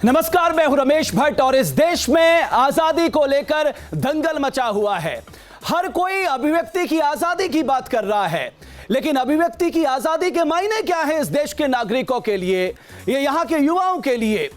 नमस्कार, मैं हूं रमेश भट्ट और इस देश में आजादी को लेकर दंगल मचा हुआ है। हर कोई अभिव्यक्ति की आजादी की बात कर रहा है, लेकिन अभिव्यक्ति की आजादी के मायने क्या है इस देश के नागरिकों के लिए, ये यहां के युवाओं के लिए।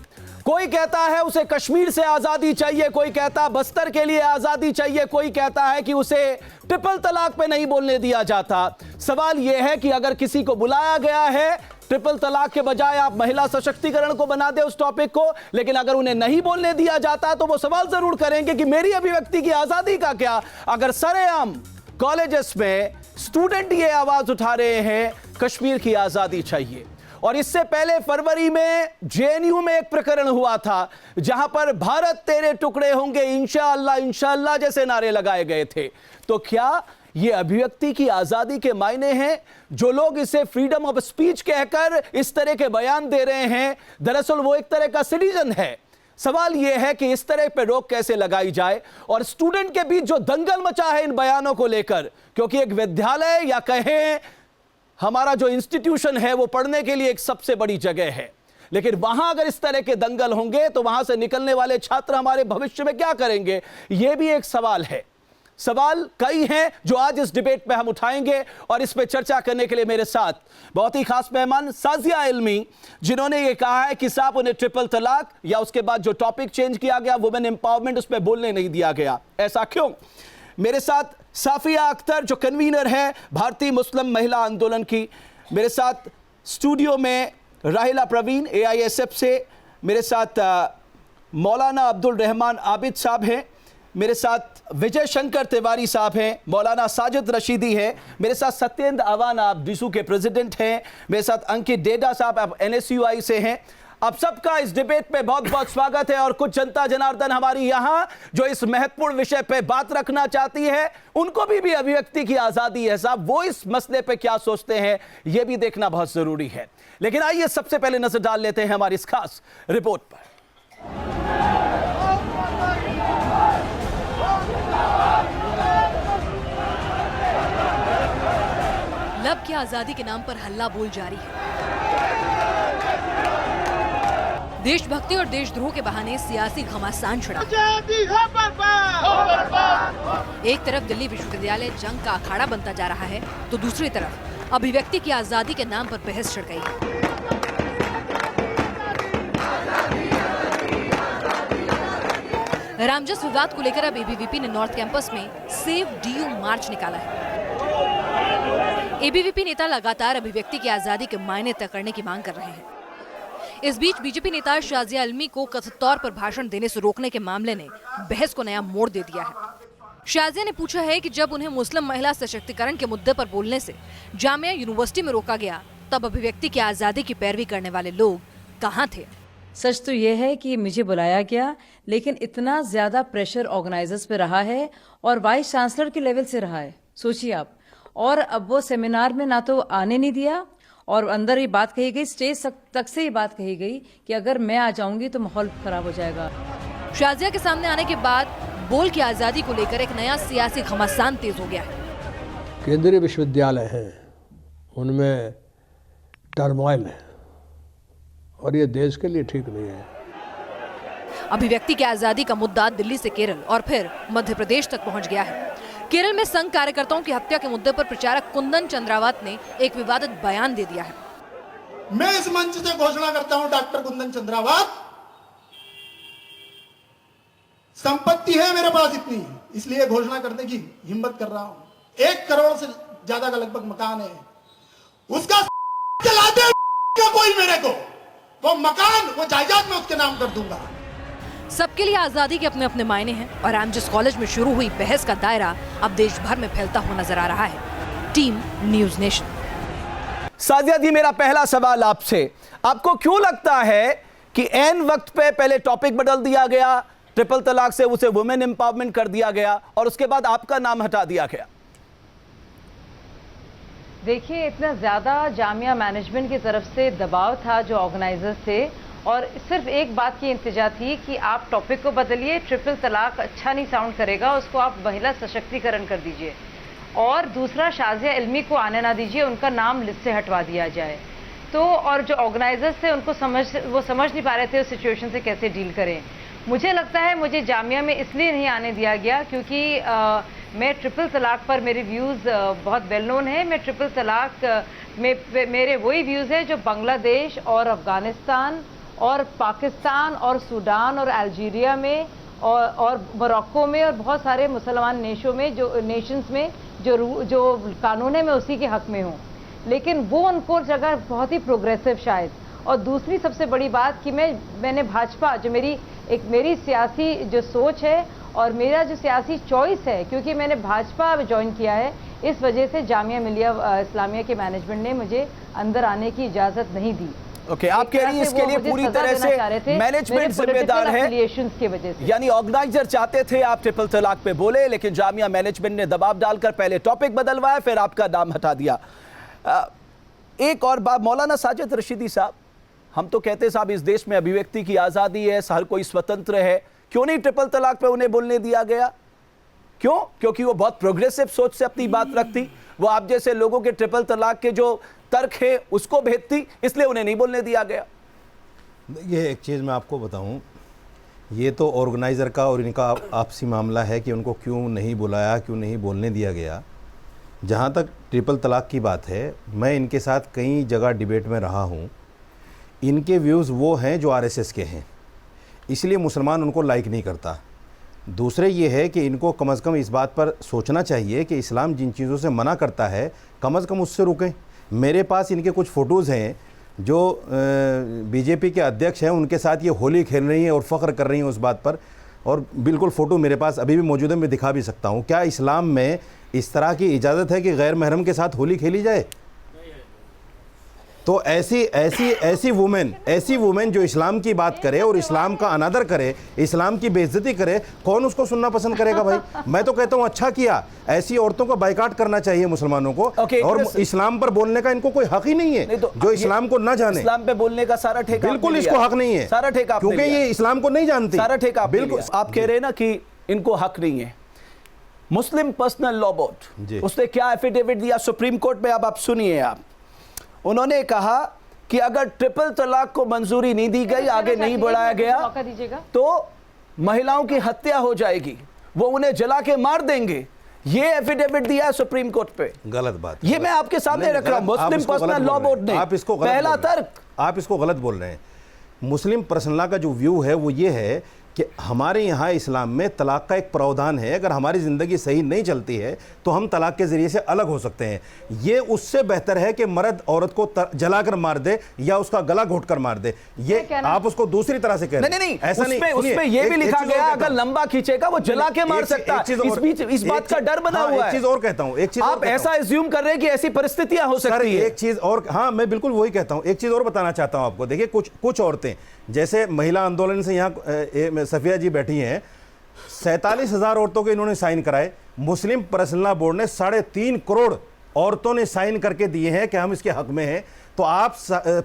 कोई कहता है उसे कश्मीर से आजादी चाहिए, कोई कहता बस्तर के लिए आजादी चाहिए, कोई कहता है कि उसे ट्रिपल तलाक पे नहीं बोलने दिया जाता। सवाल यह है कि अगर किसी को बुलाया गया है ट्रिपल तलाक के बजाय आप महिला सशक्तिकरण को बना दे उस टॉपिक को, लेकिन अगर उन्हें नहीं बोलने दिया जाता तो वो सवाल जरूर करेंगे कि मेरी अभिव्यक्ति की आजादी का क्या। अगर सरेआम कॉलेजेस में स्टूडेंट ये आवाज उठा रहे हैं कश्मीर की आजादी चाहिए, और इससे पहले फरवरी में जेएनयू में एक प्रकरण हुआ था जहां पर भारत तेरे टुकड़े होंगे इंशाअल्लाह इंशाअल्लाह जैसे नारे लगाए गए थे। तो क्या ये अभिव्यक्ति की आजादी के मायने हैं? जो लोग इसे फ्रीडम ऑफ स्पीच कहकर इस तरह के बयान दे रहे हैं, दरअसल वो एक तरह का सिटीजन है। सवाल यह है कि इस तरह पे रोक कैसे लगाई जाए, और स्टूडेंट के बीच जो दंगल मचा है इन बयानों को लेकर, क्योंकि एक विद्यालय या कहें हमारा जो इंस्टीट्यूशन है वो पढ़ने के लिए एक सबसे बड़ी जगह है, लेकिन वहां अगर इस तरह के दंगल होंगे तो वहां से निकलने वाले छात्र हमारे भविष्य में क्या करेंगे, यह भी एक सवाल है। सवाल कई हैं जो आज इस डिबेट पे हम उठाएंगे, और इस पे चर्चा करने के लिए मेरे साथ बहुत ही खास मेहमान साजिया इल्मी, जिन्होंने ये कहा है कि साहब उन्हें ट्रिपल तलाक या उसके बाद जो टॉपिक चेंज किया गया वुमेन एम्पावरमेंट, उस पर बोलने नहीं दिया गया, ऐसा क्यों। मेरे साथ साफिया अख्तर जो कन्वीनर है भारतीय मुस्लिम महिला आंदोलन की, मेरे साथ स्टूडियो में राहिला प्रवीण AISF से, मेरे साथ मौलाना अब्दुल रहमान आबिद साहब हैं, मेरे साथ विजय शंकर तिवारी साहब हैं, मौलाना साजिद रशीदी है, मेरे साथ सत्येंद्र अवान आप डिसू के प्रेसिडेंट हैं, मेरे साथ अंकित डेडा साहब आप NSUI से हैं। आप सबका इस डिबेट पे बहुत बहुत स्वागत है। और कुछ जनता जनार्दन हमारी यहाँ जो इस महत्वपूर्ण विषय पे बात रखना चाहती है, उनको भी अभिव्यक्ति की आजादी है साहब, वो इस मसले पे क्या सोचते हैं ये भी देखना बहुत जरूरी है। लेकिन आइए सबसे पहले नजर डाल लेते हैं हमारी इस खास रिपोर्ट पर। लब की आजादी के नाम पर हल्ला बोल जारी है। देशभक्ति और देशद्रोह के बहाने सियासी घमासान छिड़ा। एक तरफ दिल्ली विश्वविद्यालय जंग का अखाड़ा बनता जा रहा है, तो दूसरी तरफ अभिव्यक्ति की आजादी के नाम पर बहस छिड़ गई है। रामजस विवाद को लेकर अब ABVP ने नॉर्थ कैंपस में सेव DU मार्च निकाला है। ABVP नेता लगातार अभिव्यक्ति की आजादी के मायने तय करने की मांग कर रहे हैं। इस बीच बीजेपी नेता शाजिया इल्मी को कथित तौर पर भाषण देने से रोकने के मामले ने बहस को नया मोड़ दे दिया है। शाजिया ने पूछा है कि जब उन्हें मुस्लिम महिला सशक्तिकरण के मुद्दे पर बोलने से जामिया यूनिवर्सिटी में रोका गया, तब अभिव्यक्ति की आजादी की पैरवी करने वाले लोग कहाँ थे। सच तो ये है कि मुझे बुलाया गया, लेकिन इतना ज्यादा प्रेशर ऑर्गेनाइजर्स पे रहा है और वाइस चांसलर के लेवल से रहा है, सोचिए आप। और अब वो सेमिनार में ना तो आने नहीं दिया, और अंदर ये बात कही गई, स्टेज तक से ये बात कही गई कि अगर मैं आ जाऊंगी तो माहौल खराब हो जाएगा। शाजिया के सामने आने के बाद बोल की आजादी को लेकर एक नया सियासी घमासान तेज हो गया है। केंद्रीय विश्वविद्यालय हैं, उनमें टर्मोइल है और ये देश के लिए ठीक नहीं है। अभिव्यक्ति की आजादी का मुद्दा दिल्ली से केरल और फिर मध्य प्रदेश तक पहुंच गया है। केरल में संघ कार्यकर्ताओं की हत्या के मुद्दे पर प्रचारक कुंदन चंद्रावत ने एक विवादित बयान दे दिया है। मैं इस मंच से घोषणा करता हूं, डॉक्टर कुंदन चंद्रावत, संपत्ति है मेरे पास इतनी, इसलिए घोषणा करने की हिम्मत कर रहा हूं। 1 करोड़ से ज्यादा का लगभग मकान है, उसका चला दे कोई मेरे को, वो मकान वो जायदाद में उसके नाम कर दूंगा। सबके लिए आजादी के अपने अपने मायने हैं, और रामजस कॉलेज में शुरू हुई बहस का दायरा अब देश भर में फैलता हुआ नजर आ रहा है। Team news nation. Sajiya ji, मेरा पहला सवाल आपसे, आपको क्यों लगता है कि ऐन वक्त पे पहले टॉपिक बदल दिया गया, ट्रिपल तलाक से उसे वुमेन एम्पावरमेंट कर दिया गया, और उसके बाद आपका नाम हटा दिया गया? देखिए, इतना ज्यादा जामिया मैनेजमेंट की तरफ से दबाव था जो ऑर्गेनाइजर्स थे, और सिर्फ एक बात की इंतजा थी कि आप टॉपिक को बदलिए, ट्रिपल तलाक अच्छा नहीं साउंड करेगा, उसको आप महिला सशक्तिकरण कर दीजिए, और दूसरा शाजिया इल्मी को आने ना दीजिए, उनका नाम लिस्ट से हटवा दिया जाए। तो और जो ऑर्गेनाइजर्स थे उनको वो समझ नहीं पा रहे थे उस सिचुएशन से कैसे डील करें। मुझे लगता है मुझे जामिया में इसलिए नहीं आने दिया गया क्योंकि मैं ट्रिपल तलाक पर मेरे व्यूज़ बहुत वेल नोन है। मैं ट्रिपल तलाक में मेरे वही व्यूज़ हैं जो बांग्लादेश और अफ़गानिस्तान और पाकिस्तान और सूडान और अल्जीरिया में और मोरक्को में और बहुत सारे मुसलमान नेशंस में जो कानून है मैं उसी के हक में हूँ, लेकिन वो उनको जगह बहुत ही प्रोग्रेसिव शायद। और दूसरी सबसे बड़ी बात कि मैंने भाजपा जो मेरी सियासी जो सोच है और मेरा जो सियासी चॉइस है, क्योंकि मैंने भाजपा ज्वाइन किया है, इस वजह से जामिया मिलिया इस्लामिया के मैनेजमेंट ने मुझे अंदर आने की इजाजत नहीं दी। ओके, आप कह रही हैं इसके लिए पूरी तरह से मैनेजमेंट जिम्मेदार है की वजह से, यानी ऑर्गेनाइजर चाहते थे आप ट्रिपल तलाक पे बोले, लेकिन जामिया मैनेजमेंट ने दबाव डालकर पहले टॉपिक बदलवाया, फिर आपका नाम हटा दिया। एक और बात, मौलाना साजिद रशीदी साहब, हम तो कहते साहब इस देश में अभिव्यक्ति की आज़ादी है, हर कोई स्वतंत्र है, क्यों नहीं ट्रिपल तलाक पे उन्हें बोलने दिया गया? क्यों? क्योंकि वो बहुत प्रोग्रेसिव सोच से अपनी बात रखती, वो आप जैसे लोगों के ट्रिपल तलाक के जो तर्क है उसको भेजती, इसलिए उन्हें नहीं बोलने दिया गया। ये एक चीज़ मैं आपको बताऊं, ये तो ऑर्गेनाइज़र का और इनका आपसी मामला है कि उनको क्यों नहीं बुलाया, क्यों नहीं बोलने दिया गया। जहाँ तक ट्रिपल तलाक की बात है, मैं इनके साथ कई जगह डिबेट में रहा हूँ। इनके व्यूज़ वो हैं जो आरएसएस के हैं, इसलिए मुसलमान उनको लाइक नहीं करता। दूसरे ये है कि इनको कम अज़ कम इस बात पर सोचना चाहिए कि इस्लाम जिन चीज़ों से मना करता है कम अज़ कम उससे रुकें। मेरे पास इनके कुछ फ़ोटोज़ हैं जो बीजेपी के अध्यक्ष हैं, उनके साथ ये होली खेल रही हैं और फ़ख्र कर रही हैं उस बात पर, और बिल्कुल फ़ोटो मेरे पास अभी भी मौजूद है, मैं दिखा भी सकता हूँ। क्या इस्लाम में इस तरह की इजाज़त है कि गैर महरम के साथ होली खेली जाए? तो ऐसी वुमेन जो इस्लाम की बात करे और इस्लाम का अनादर करे, इस्लाम की बेइज्जती करे, कौन उसको सुनना पसंद करेगा भाई? मैं तो कहता हूँ अच्छा किया, ऐसी औरतों को बाइकाट करना चाहिए मुसलमानों को। और इस्लाम पर बोलने का इनको कोई हक ही नहीं है। तो जो इस्लाम को ना जाने, इस्लाम पे बोलने का सारा ठेका बिल्कुल इसको हक नहीं है, सारा ठेका, क्योंकि ये इस्लाम को नहीं जानती, सारा ठेका बिल्कुल। आप कह रहे हैं ना कि इनको हक नहीं है। मुस्लिम पर्सनल लॉ बोर्ड, उसने क्या एफिडेविट दिया सुप्रीम कोर्ट में, अब आप सुनिए। आप उन्होंने कहा कि अगर ट्रिपल तलाक को मंजूरी नहीं दी गई, आगे नहीं बढ़ाया गया, तो महिलाओं की हत्या हो जाएगी, वो उन्हें जला के मार देंगे। ये एफिडेविट दिया है सुप्रीम कोर्ट पे। गलत बात, ये मैं आपके सामने रख रहा हूं। मुस्लिम पर्सनल लॉ बोर्ड ने, आप इसको पहला तर्क, आप इसको गलत बोल रहे हैं। मुस्लिम पर्सनल लॉ का जो व्यू है वो ये है कि हमारे यहाँ इस्लाम में तलाक का एक प्रावधान है, अगर हमारी ज़िंदगी सही नहीं चलती है तो हम तलाक के ज़रिए से अलग हो सकते हैं। ये उससे बेहतर है कि मर्द औरत को जलाकर मार दे या उसका गला घोट कर मार दे। ये आप उसको दूसरी तरह से कह रहे हैं। नहीं, ऐसा नहीं, उसमें ये भी लिखा गया अगर लंबा खींचेगा वो जला के मार सकता है। इस बात का डर बना हुआ है। एक चीज़ और कहता हूँ, एक चीज़ आप ऐसा एज्यूम कर रहे हैं कि ऐसी परिस्थितियां हो सकती है। एक चीज़ और, हाँ मैं बिल्कुल वही कहता हूँ। एक चीज़ और बताना चाहता हूँ आपको। देखिए कुछ औरतें, जैसे महिला आंदोलन से यहाँ सफिया जी बैठी हैं, 47,000 औरतों के इन्होंने साइन कराए। मुस्लिम पर्सनल लॉ बोर्ड ने 3.5 करोड़ औरतों ने साइन करके दिए हैं कि हम इसके हक में हैं। तो आप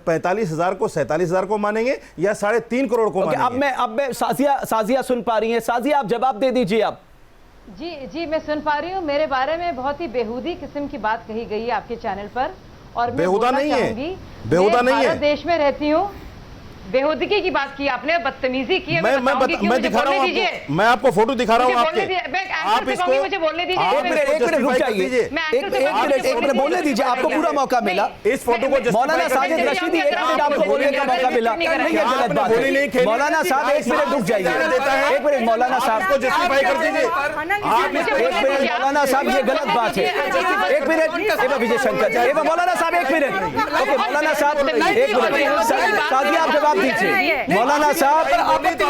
45,000 को 47,000 को मानेंगे या 3.5 करोड़ को मानेंगे? अब मैं साजिया सुन पा रही हैं। साजिया आप जवाब दे दीजिए। आप जी मैं सुन पा रही हूँ। मेरे बारे में बहुत ही बेहूदी किस्म की बात कही गई है आपके चैनल पर, और बेहुदा नहीं है, बेहुदा नहीं है। देश में रहती हूँ। बेहुदगी की बात की आपने, बदतमीजी की है। मैं दिखा रहा हूँ आपको, मैं आपको फोटो दिखा रहा हूँ आपके। आप इसको मुझे बोलने दीजिए। एक मिनट रुक जाइए, एक मिनट बोलने दीजिए, आपको पूरा मौका मिला। इस फोटो को मौलाना साजिद रशीदी, एक मिनट आपको बोलने का मौका मिला। नहीं, ये गलत बात है। मौलाना साहब एक मिनट रुक जाइए, एक मिनट मौलाना साहब को जस्टिफाई कर दीजिए। एक मिनट मौलाना साहब, ये गलत बात है। एक मिनट विजय शंकर, मौलाना साहब एक मिनट। ओके मौलाना साहब एक मिनट, साजिया आप जवाब दीजिए। मौलाना साहब एक मिनट,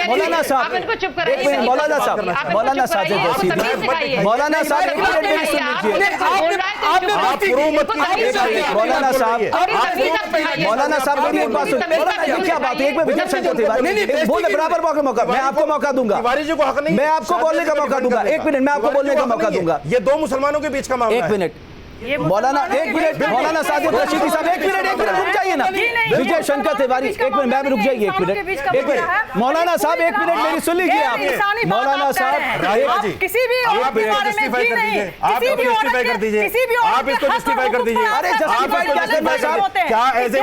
मौलाना साहब एक मिनट, मौलाना साहब, मौलाना साजिद रशीदी, मौलाना साहब एक मिनट मेरी सुन लीजिए। मौलाना साहब, मौलाना साहब मेरी एक बात सुन। मौलाना ये क्या बात है? एक में विजय शंकर तिवारी बोले, बराबर मौका, मैं आपको मौका दूंगा, मैं आपको बोलने का मौका दूंगा। एक मिनट, मैं आपको बोलने का मौका दूंगा। ये दो मुसलमानों के बीच का मामला है। एक मिनट, मौलाना एक मिनट, मौलाना सादिक रशीदी साहब एक मिनट रुक जाइए ना। विजय शंकर तिवारी एक मिनट, मैम रुक जाइए एक मिनट। मौलाना साहब एक मिनट मेरी सुन लीजिए आप। मौलाना साहब किसी भी आप जस्टिफाई कर दीजिए, आप जस्टिफाई कर दीजिए, आप इसको जस्टिफाई कर दीजिए। अरे जस्टिफाई क्या करना साहब? क्या एज ए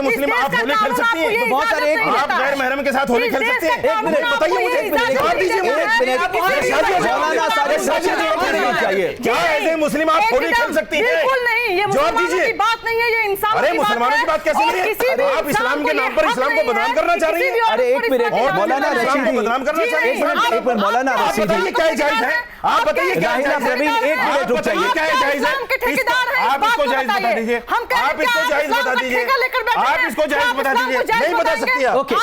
मुस्लिम आप होली खेल सकती हैं? बहुत सारे आप गैर महरम के साथ होली खेल सकते हैं? एक मिनट बताइए मुझे, एक मिनट जवाब दीजिए मुझे। एक मिनट मौलाना साहब चाहिए, क्या एज ए मुस्लिम आप होली खेल सकती हैं? बिल्कुल नहीं, ये मुसलमानों की बात नहीं है, ये इंसान। अरे मुसलमानों की बात कैसे नहीं है? आप इस्लाम के नाम पर इस्लाम को बदनाम करना चाह रही हैं? अरे एक मिनट मौलाना रशीदी, बदनाम करना चाह रही हैं? एक मिनट मौलाना आप रशीदी, बताइए क्या जायज है? आप बताइए क्या राहिला जायज है? प्रवीण एक मिनट रुक जाइए। क्या जायज है? आप इसको जायज बता दीजिए, आप इसको जायज बता दीजिए, आप इसको जायज बता दीजिए। नहीं बता सकती आप। ओके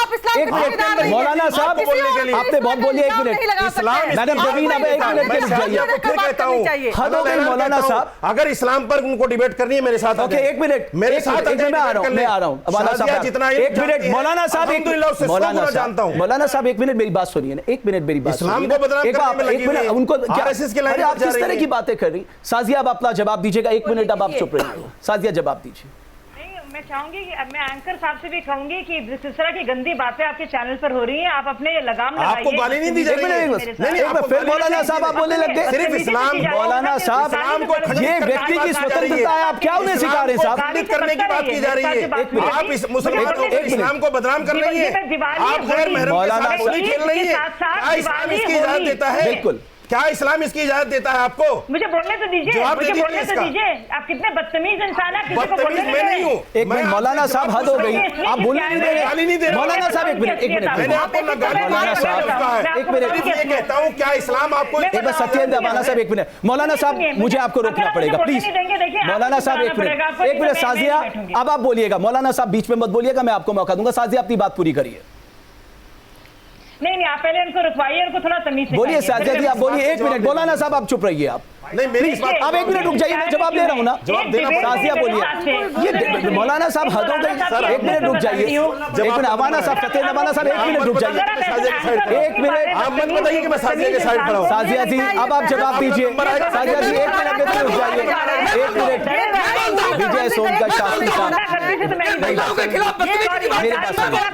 एक मिनट मौलाना साहब बोलने के लिए आपने बहुत बोलिए। एक मिनट इस्लाम मैडम प्रवीण अब एक मिनट के रुक जाइए। फिर कहता हूँ हद हो गई मौलाना साहब। अगर इस्लाम पर उनको डिबेट करनी है मेरे साथ ओके एक मिनट मेरे साथ मैं आ रहा हूँ मौलाना साहब जितना एक मिनट मौलाना साहब मौलाना जानता हूँ। मौलाना साहब एक मिनट मेरी बात सुनिए ना, एक मिनट मेरी बात इस्लाम को बदनाम करने में लगी हुई है। उनको RSS के लाइन आप किस तरह की बातें कर रही? साजिया अब अपना जवाब दीजिएगा। एक मिनट अब आप चुप रहिए। साजिया जवाब दीजिए। मैं चाहूंगी कि अब मैं एंकर साहब से भी कहूंगी कि जिस तरह की गंदी बातें आपके चैनल पर हो रही हैं, आप अपने लगाम लगाइए। आपको गाली नहीं दी जा रही है। नहीं फिर मौलाना साहब आप बोलने लग गए। सिर्फ इस्लाम मौलाना साहब ये व्यक्ति की स्वतंत्रता है, आप क्या उन्हें सिखा रहे हैं साहब? खंडित करने की बात की जा रही है। आप इस मुसलमानों को इस्लाम को बदनाम कर रही है। आप गैर महरम के साथ होली खेल रही है। क्या इस्लाम इसकी इजाजत देता है? बिल्कुल। क्या इस्लाम इसकी इजाजत देता है आपको? मुझे बोलने तो दीजिए, मुझे बोलने तो दीजिए। आप कितने बदतमीज इंसान हैं, किसी को बोलने मैं नहीं हूँ। एक मिनट मौलाना साहब हद हो गई, आप बोलने नहीं दे रहे। मौलाना साहब एक मिनट मैंने आपको ना गाली मौलाना साहब एक मिनट ये कहता हूँ क्या इस्लाम आपको एक बार सत्येंद्र मौलाना साहब एक मिनट मौलाना साहब मुझे आपको रोकना पड़ेगा प्लीज। मौलाना साहब एक मिनट साजिया अब आप बोलिएगा। मौलाना साहब बीच में मत बोलिएगा, मैं आपको मौका दूंगा। साजिया अपनी बात पूरी करिए। नहीं आप पहले उनको रुकवाइए, उनको थोड़ा तमीज से बोलिए साजिया जी आप बोलिए। एक मिनट मौलाना साहब आप चुप रहिए। आप नहीं मेरी बात आप एक मिनट रुक जाइए, मैं जवाब दे रहा हूँ ना। जवाब देना पड़ेगा। साजिया बोलिए। ये मौलाना साहब हद हो गई। एक मिनट रुक जाइए। एक मिनट अवाना साहब सत्येंद्र अवाना साहब एक मिनट रुक जाइए। एक मिनट आप मत बताइए कि मैं साजिया के साइड पर हूँ। साजिया जी अब आप जवाब दीजिए। साजिया जी एक मिनट में रुक जाइए। एक मिनट विजय सोनकर शास्त्री साहब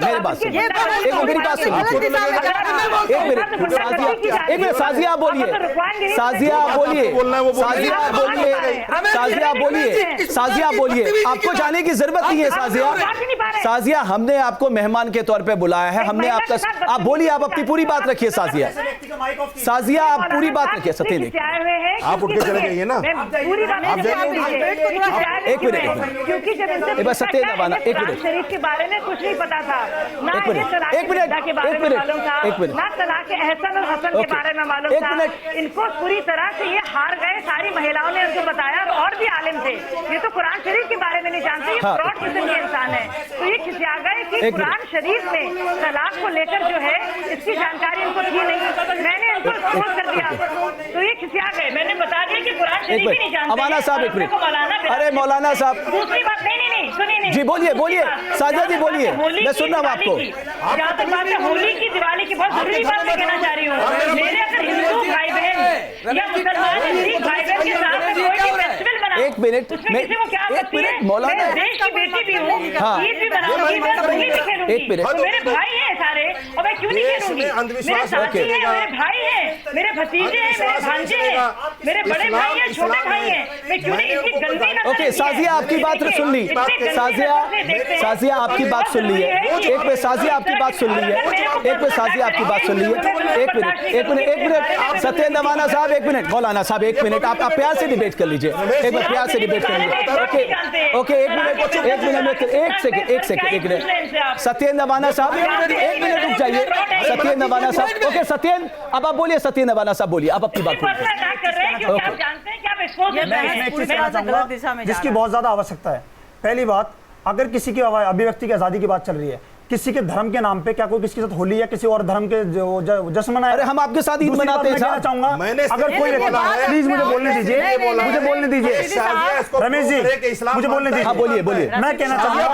मेरी बात सुनिए, मेरी बात सुनिए। एक मेरी बात सुनिए। एक मिनट साजिया बोलिए। साजिया बोलिए। साजिया बोलिए। साजिया बोलिए। साजिया बोलिए। आपको जाने की जरूरत नहीं है साजिया। साजिया हमने आपको मेहमान के तौर पे बुलाया है। हमने आपका आप बोलिए, आप अपनी पूरी बात रखिए। साजिया साजिया आप पूरी बात रखिए। सत्येंद्र आप उठ के चले जाइए ना। एक मिनट क्योंकि जब एक बार सत्येंद्र अवाना एक मिनट शरीफ के बारे में कुछ नहीं पता था ना, एक मिनट के बारे में मालूम था, एक मिनट ना तलाक के एहसन और हसन के बारे में मालूम एक था। मिनट। इनको पूरी तरह से ये हार गए। सारी महिलाओं ने उनको बताया और भी आलिम थे, ये तो कुरान शरीफ के बारे में नहीं जानते। ये हाँ। फ्रॉड किस्म के इंसान है। तो ये खिसिया गए कि एक कुरान शरीफ में तलाक को लेकर जो है इसकी जानकारी उनको थी नहीं। मैंने उनको एक्सपोज कर दिया तो ये खिसिया गए। मैंने बता दिया कि कुरान शरीफ ही नहीं जानते। अवाना साहब एक मिनट। अरे मौलाना साहब दूसरी बात नहीं सुनिए जी बोलिए बोलिए। साजिया जी बोलिए, मैं सुन रहा हूँ आपको। जहाँ तक बात है होली की दिवाली की बहुत जरूरी बात मैं कहना चाह रही हूँ। मेरे अगर हिंदू भाई बहन या मुसलमान हिंदी भाई बहन के साथ में कोई भी फेस्टिवल बना, एक मिनट उसमें किसी को क्या आपत्ति है? मौलाना मैं देश की बेटी भी हूँ, हाँ। ईद भी बनाऊंगी, मैं होली भी खेलूंगी। एक मिनट। तो मेरे भाई हैं सारे और मैं क्यों नहीं खेलूंगी? मेरे साथी हैं, मेरे भाई हैं, मेरे भतीजे हैं, मेरे भांजे हैं, मेरे बड़े भाई हैं, छोटे भाई हैं। मैं क्यों नहीं इतनी गंदी नजर? ओके साजिया आपकी बात सुन ली। साजिया आपकी बात सुन ली है। एक मिनट साजिया आपकी बात सुन ली है। एक मिनट साजिया आपकी बात सुन ली है। एक मिनट सत्येंद्र अवाना साहब एक मिनट। मौलाना साहब एक मिनट आप प्यार से डिबेट कर लीजिए। एक मिनट प्यार से डिबेट कर लीजिए। ओके एक मिनट एक सेकंड एक मिनट। सत्येंद्र अवाना साहब एक मिनट रुक जाइए। सत्येंद्र अवाना साहब ओके सत्येंद्र अब आप बोलिए। सत्येंद्र अवाना साहब बोलिए, आप अपनी बात जिसकी बहुत ज्यादा आवश्यकता है। पहली बात, अगर किसी की अभिव्यक्ति की आजादी की बात चल रही है, किसी के धर्म के नाम पे क्या कोई किसी के साथ होली या किसी और धर्म के जश्न मनाए? अरे हम आपके साथ ईद मनाते हैं। कहना चाहूंगा, अगर कोई प्लीज मुझे बोलने दीजिए, मुझे बोलने दीजिए रमेश जी, मुझे बोलने दीजिए। बोलिए बोलिए। मैं कहना चाहूंगा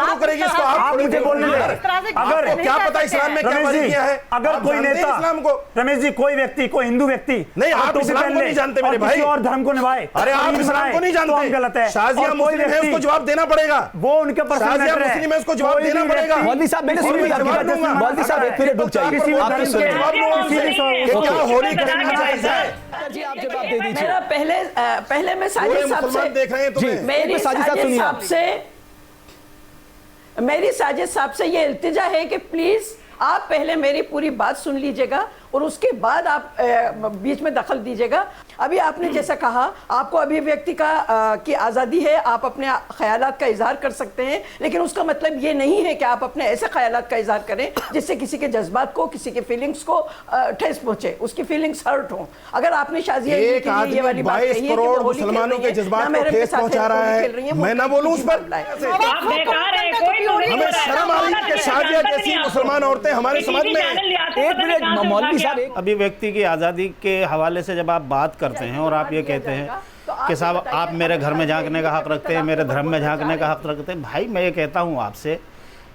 आप मुझे बोलने दीजिए। अगर क्या पता इस्लाम में क्या मर्जी किया है? अगर कोई नेता इस्लाम को, रमेश जी, कोई व्यक्ति, कोई हिंदू व्यक्ति नहीं, आप इस्लाम को नहीं जानते मेरे भाई, और धर्म को निभाए, अरे आप इस्लाम को नहीं जानते, गलत है। शाजिया मुस्लिम है, उसको जवाब देना पड़ेगा। वो उनके पर्सनल मैटर है, मुस्लिम है, उसको जवाब देना पड़ेगा। मौलवी साहब मैंने सुनी मौलवी साहब एक मिनट रुक जाइए, आपने सुनी क्या होली करना चाहिए? आप जवाब दे दीजिए। मेरा पहले मैं साजिद साहब से देख रहे हैं तुम्हें। मेरी साजिद साहब से ये इल्तिजा है कि प्लीज आप पहले मेरी पूरी बात सुन लीजिएगा और उसके बाद आप बीच में दखल दीजिएगा। अभी आपने जैसा कहा, आपको अभिव्यक्ति की आज़ादी है, आप अपने ख्यालात का इजहार कर सकते हैं, लेकिन उसका मतलब ये नहीं है कि आप अपने ऐसे ख्यालात का इजहार करें जिससे किसी के जज्बात को, किसी के फीलिंग्स को ठेस पहुंचे, उसकी फीलिंग्स हर्ट हो। अगर आपने शाजिया एक आदमी 22 करोड़ मुसलमानों के जज्बात को ठेस पहुंचा रहा है, मैं ना बोलूं उस पर? हमें शर्म आ रही है कि शाजिया जैसी मुसलमान औरतें हमारे समाज में। एक मिनट मौलवी साहब, अभिव्यक्ति की आज़ादी के हवाले से जब आप बात करते हैं और आप ये कहते हैं कि साहब आप मेरे घर में झांकने का हक रखते हैं, मेरे धर्म में झांकने का हक रखते हैं, भाई मैं ये कहता हूँ आपसे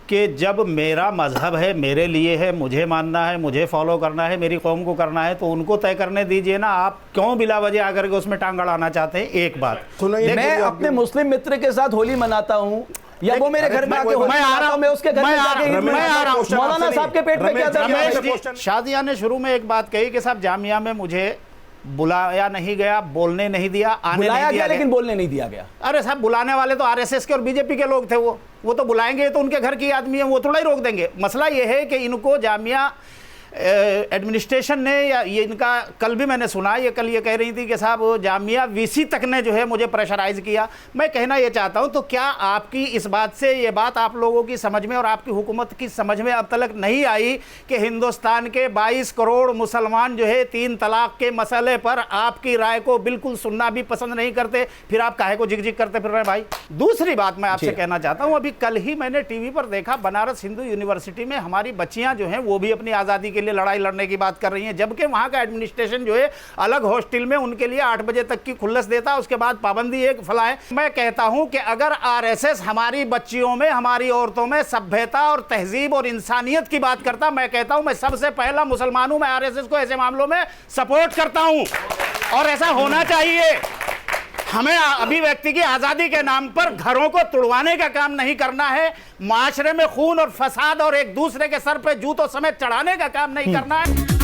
कि जब मेरा मजहब है, मेरे लिए है, मुझे मानना है, मुझे फॉलो करना है, मेरी कौम को करना है, तो उनको तय करने दीजिए ना। आप क्यों बिला वजह आकर के उसमें टांग अड़ाना चाहते हैं? एक बात, मैं अपने मुस्लिम मित्र के साथ होली मनाता हूँ या वो मेरे घर में आके मैं आ रहा हूं, मैं उसके घर में जाके मौलाना साहब के पेट में क्या था? शाजिया ने शुरू में एक बात कही कि साहब जामिया में मुझे बुलाया नहीं गया, बोलने नहीं दिया, आने नहीं दिया, लेकिन बोलने नहीं दिया गया। अरे साहब बुलाने वाले तो आरएसएस के और बीजेपी के लोग थे, वो तो बुलाएंगे, तो उनके घर की आदमी है, वो थोड़ा ही रोक देंगे। मसला ये है कि इनको जामिया एडमिनिस्ट्रेशन ने, या ये इनका कल भी मैंने सुना, ये कल ये कह रही थी कि साहब जामिया वीसी तक ने जो है मुझे प्रेशराइज किया। मैं कहना ये चाहता हूं, तो क्या आपकी इस बात से ये बात आप लोगों की समझ में और आपकी हुकूमत की समझ में अब तक नहीं आई कि हिंदुस्तान के 22 करोड़ मुसलमान जो है 3 तलाक के मसले पर आपकी राय को बिल्कुल सुनना भी पसंद नहीं करते, फिर आप काहे को जिग-जिग करते फिर रहे भाई? दूसरी बात मैं आपसे कहना चाहता हूं, अभी कल ही मैंने टीवी पर देखा, बनारस हिंदू यूनिवर्सिटी में हमारी बच्चियां जो हैं वो भी अपनी आज़ादी के लिए लड़ाई लड़ने की बात कर रही हैं, जबकि वहां का एडमिनिस्ट्रेशन जो है अलग हॉस्टल में उनके लिए 8 बजे तक की खुल्लस देता, उसके बाद पाबंदी एक फला है। मैं कहता हूं कि अगर आरएसएस हमारी बच्चियों में, हमारी औरतों में सभ्यता और तहजीब और इंसानियत की बात करता, मैं कहता हूं मैं सबसे पहला मुसलमान हूं, मैं आरएसएस को ऐसे मामलों में सपोर्ट करता हूं और ऐसा होना चाहिए। हमें अभिव्यक्ति की आज़ादी के नाम पर घरों को तुड़वाने का काम नहीं करना है, माशरे में खून और फसाद और एक दूसरे के सर पे जूतों समेत चढ़ाने का काम नहीं करना है।